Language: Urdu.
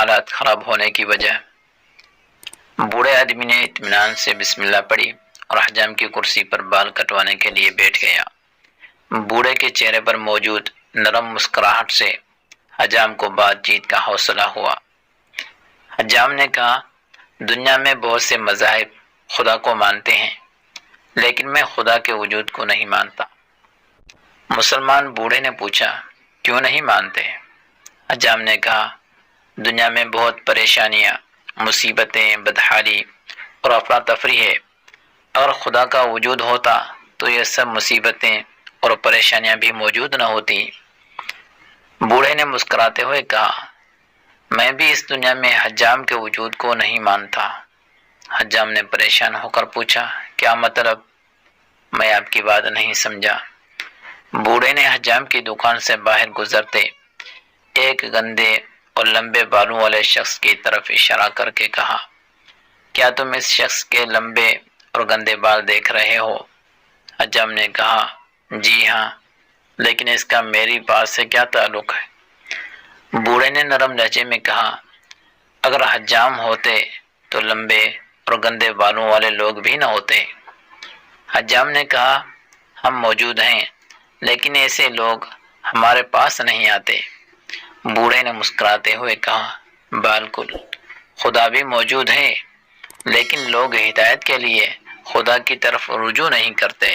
حالات خراب ہونے کی وجہ۔ بوڑھے آدمی نے اطمینان سے بسم اللہ پڑھی اور حجام کی کرسی پر بال کٹوانے کے لیے بیٹھ گیا۔ بوڑھے کے چہرے پر موجود نرم مسکراہٹ سے حجام کو بات چیت کا حوصلہ ہوا۔ حجام نے کہا، دنیا میں بہت سے مذاہب خدا کو مانتے ہیں، لیکن میں خدا کے وجود کو نہیں مانتا۔ مسلمان بوڑھے نے پوچھا، کیوں نہیں مانتے؟ حجام نے کہا، دنیا میں بہت پریشانیاں، مصیبتیں، بدحالی اور افراتفری ہے۔ اگر خدا کا وجود ہوتا تو یہ سب مصیبتیں اور پریشانیاں بھی موجود نہ ہوتی۔ بوڑھے نے مسکراتے ہوئے کہا، میں بھی اس دنیا میں حجام کے وجود کو نہیں مانتا۔ حجام نے پریشان ہو کر پوچھا، کیا مطلب؟ میں آپ کی بات نہیں سمجھا۔ بوڑھے نے حجام کی دکان سے باہر گزرتے ایک گندے اور لمبے بالوں والے شخص کی طرف اشارہ کر کے کہا، کیا تم اس شخص کے لمبے اور گندے بال دیکھ رہے ہو؟ حجام نے کہا، جی ہاں، لیکن اس کا میری بات سے کیا تعلق ہے؟ بوڑھے نے نرم لہجے میں کہا، اگر حجام ہوتے تو لمبے اور گندے بالوں والے لوگ بھی نہ ہوتے۔ حجام نے کہا، ہم موجود ہیں، لیکن ایسے لوگ ہمارے پاس نہیں آتے۔ بوڑھے نے مسکراتے ہوئے کہا، بالکل، خدا بھی موجود ہے، لیکن لوگ ہدایت کے لیے خدا کی طرف رجوع نہیں کرتے۔